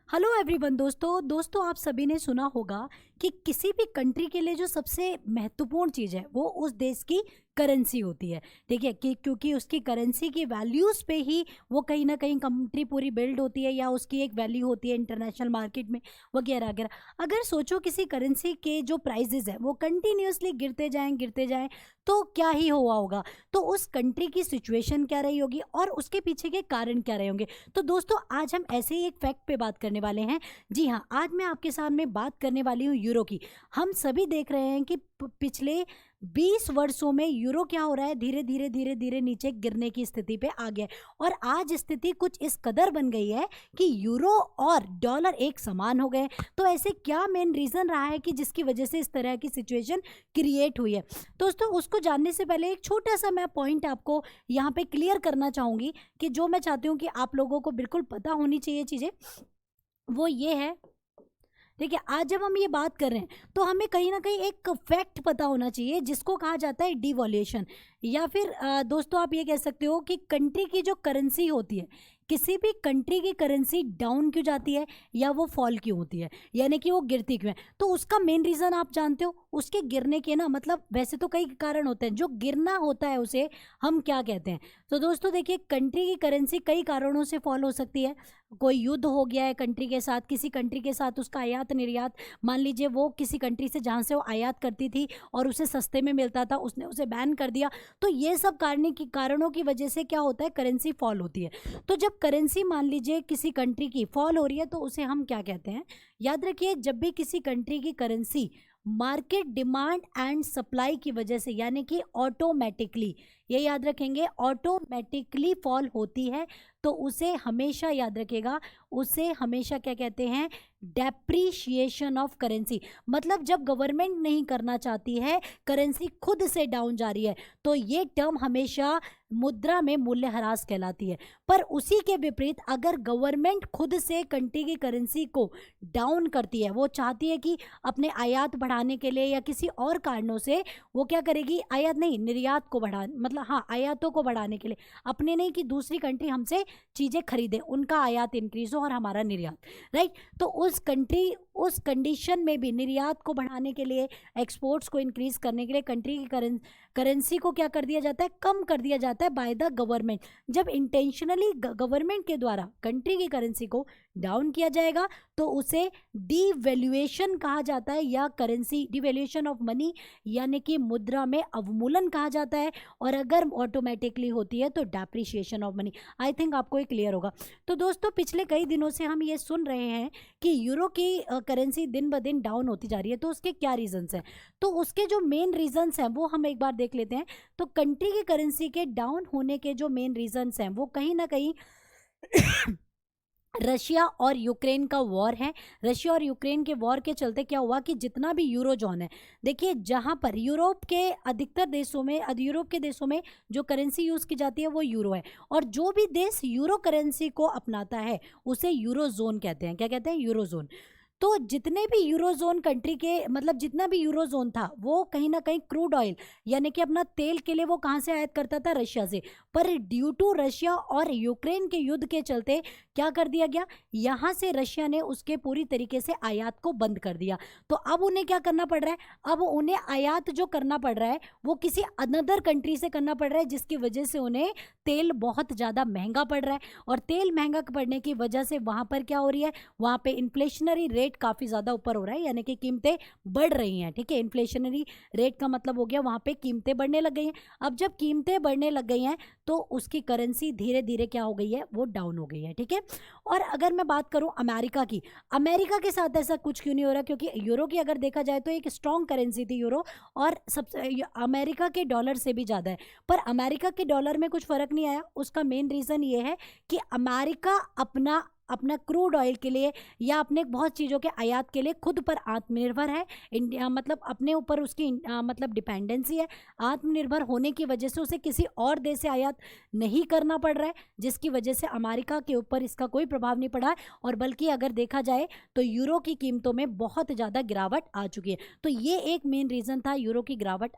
Hello everyone. दोस्तों आप सभी ने सुना होगा कि किसी भी कंट्री के लिए जो सबसे महत्वपूर्ण चीज़ है वो उस देश की करेंसी होती है। देखिए कि क्योंकि उसकी करेंसी की वैल्यूज़ पे ही वो कहीं ना कहीं कंट्री पूरी बिल्ड होती है या उसकी एक वैल्यू होती है इंटरनेशनल मार्केट में वगैरह वगैरह। अगर सोचो किसी करेंसी के जो प्राइजेज हैं वो कंटिन्यूसली गिरते जाएं तो क्या ही हुआ होगा। तो उस कंट्री की सिचुएशन क्या रही होगी और उसके पीछे के कारण क्या रहे होंगे। तो दोस्तों आज हम ऐसे ही एक फैक्ट पे बात करने वाले हैं। जी हाँ, आज मैं आपके सामने बात करने वाली हूँ यूरो की। हम सभी देख रहे हैं कि पिछले 20 वर्षों में यूरो क्या हो रहा है, धीरे धीरे नीचे गिरने की स्थिति पे आ गया है। और आज स्थिति कुछ इस कदर बन गई है कि यूरो और डॉलर एक समान हो गए। तो ऐसे क्या मेन रीजन रहा है कि जिसकी वजह से इस तरह की सिचुएशन क्रिएट हुई है। दोस्तों उसको जानने से पहले एक छोटा सा मैं पॉइंट आपको यहाँ पे क्लियर करना चाहूंगी कि जो मैं चाहती हूँ कि आप लोगों को बिल्कुल पता होनी चाहिए चीजें, वो ये है। देखिए आज जब हम ये बात कर रहे हैं तो हमें कहीं ना कहीं एक फैक्ट पता होना चाहिए जिसको कहा जाता है डिवॉल्यूशन, या फिर दोस्तों आप ये कह सकते हो कि कंट्री की जो करेंसी होती है, किसी भी कंट्री की करेंसी डाउन क्यों जाती है या वो फॉल क्यों होती है, यानी कि वो गिरती क्यों है। तो उसका मेन रीज़न आप जानते हो उसके गिरने के ना, मतलब वैसे तो कई कारण होते हैं, जो गिरना होता है उसे हम क्या कहते हैं। तो दोस्तों देखिए कंट्री की करेंसी कई कारणों से फॉल हो सकती है। कोई युद्ध हो गया है कंट्री के साथ, किसी कंट्री के साथ उसका आयात निर्यात, मान लीजिए वो किसी कंट्री से जहाँ से वो आयात करती थी और उसे सस्ते में मिलता था उसने उसे बैन कर दिया। तो ये सब कारणों की वजह से क्या होता है, करेंसी फॉल होती है। तो जब करेंसी मान लीजिए किसी कंट्री की फॉल हो रही है तो उसे हम क्या कहते हैं, याद रखिए जब भी किसी कंट्री की currency market demand and supply की वजह से, यानी कि ऑटोमेटिकली, ये याद रखेंगे, ऑटोमेटिकली फॉल होती है, तो उसे हमेशा याद रखिएगा, उसे हमेशा क्या कहते हैं, डेप्रीशिएशन ऑफ करेंसी। मतलब जब गवर्नमेंट नहीं करना चाहती है, करेंसी खुद से डाउन जा रही है, तो ये टर्म हमेशा मुद्रा में मूल्यह्रास कहलाती है। पर उसी के विपरीत अगर गवर्नमेंट खुद से कंट्री की करेंसी को डाउन करती है, वो चाहती है कि अपने आयात बढ़ाने के लिए या किसी और कारणों से वो क्या करेगी, आयात नहीं निर्यात को बढ़ा, मतलब हाँ आयातों को बढ़ाने के लिए, अपने नहीं कि दूसरी कंट्री हमसे चीज़ें खरीदे, उनका आयात इंक्रीज हो और हमारा निर्यात, राइट। तो उस कंडीशन में भी निर्यात को बढ़ाने के लिए, एक्सपोर्ट्स को इंक्रीज करने के लिए कंट्री की करेंसी को क्या कर दिया जाता है, कम कर दिया जाता है बाय द गवर्नमेंट। जब इंटेंशनली गवर्नमेंट के द्वारा कंट्री की करेंसी को डाउन किया जाएगा तो उसे डिवैल्यूएशन कहा जाता है, या करेंसी डिवैल्यूएशन ऑफ मनी, यानी कि मुद्रा में अवमूलन कहा जाता है। और अगर ऑटोमेटिकली होती है तो depreciation of money. I think आपको ये क्लियर होगा। तो दोस्तों पिछले कई दिनों से हम ये सुन रहे हैं कि यूरो की करेंसी दिन ब दिन डाउन होती जा रही है। तो उसके क्या रीजंस हैं, तो उसके जो मेन रीजंस हैं वो हम एक बार देख लेते हैं। तो कंट्री की करेंसी के डाउन होने के जो मेन रीजंस हैं वो कहीं ना कहीं रशिया और यूक्रेन का वॉर है। रशिया और यूक्रेन के वॉर के चलते क्या हुआ कि जितना भी यूरो जोन है, देखिए जहां पर यूरोप के अधिकतर देशों में, यूरोप के देशों में जो करेंसी यूज की जाती है वो यूरो है। और जो भी देश यूरो करेंसी को अपनाता है उसे यूरो जोन कहते हैं। क्या कहते हैं, यूरो जोन। तो जितने भी यूरोजोन कंट्री के, मतलब जितना भी यूरोजोन था वो कहीं ना कहीं क्रूड ऑयल, यानी कि अपना तेल के लिए वो कहाँ से आयात करता था, रशिया से। पर ड्यू टू रशिया और यूक्रेन के युद्ध के चलते क्या कर दिया गया, यहाँ से रशिया ने उसके पूरी तरीके से आयात को बंद कर दिया। तो अब उन्हें क्या करना पड़ रहा है, अब उन्हें आयात जो करना पड़ रहा है वो किसी अनदर कंट्री से करना पड़ रहा है, जिसकी वजह से उन्हें तेल बहुत ज़्यादा महंगा पड़ रहा है। और तेल महंगा पड़ने की वजह से वहाँ पर क्या हो रही है, वहाँ पे इन्फ्लेशनरी रेट काफी ज्यादा ऊपर हो रहा है, यानी कि कीमतें बढ़ रही हैं। ठीक है, इन्फ्लेशनरी रेट का मतलब हो गया वहां पे कीमतें बढ़ने लग गई हैं। अब जब कीमतें बढ़ने लग गई हैं तो उसकी करेंसी धीरे धीरे क्या हो गई है, वो डाउन हो गई है। ठीक है। और अगर मैं बात करूं अमेरिका की, अमेरिका के साथ ऐसा कुछ क्यों नहीं हो रहा, क्योंकि यूरो की अगर देखा जाए तो एक स्ट्रॉन्ग करेंसी थी यूरो, और सबसे अमेरिका के डॉलर से भी ज्यादा है। पर अमेरिका के डॉलर में कुछ फर्क नहीं आया। उसका मेन रीजन ये है कि अमेरिका अपना क्रूड ऑयल के लिए या अपने बहुत चीज़ों के आयात के लिए खुद पर आत्मनिर्भर है। इंडिया मतलब अपने ऊपर उसकी मतलब डिपेंडेंसी है। आत्मनिर्भर होने की वजह से उसे किसी और देश से आयात नहीं करना पड़ रहा है, जिसकी वजह से अमेरिका के ऊपर इसका कोई प्रभाव नहीं पड़ा है। और बल्कि अगर देखा जाए तो यूरो की कीमतों में बहुत ज़्यादा गिरावट आ चुकी है। तो ये एक मेन रीज़न था यूरो की गिरावट,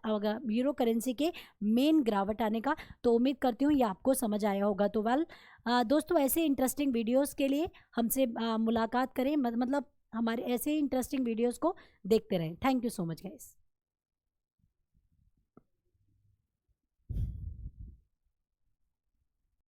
यूरो करेंसी के मेन गिरावट आने का। तो उम्मीद करती हूँ ये आपको समझ आया होगा। तो दोस्तों ऐसे इंटरेस्टिंग वीडियोज़ के लिए से हमसे मुलाकात करें, मतलब हमारे ऐसे इंटरेस्टिंग वीडियोस को देखते रहें। Thank you so much guys.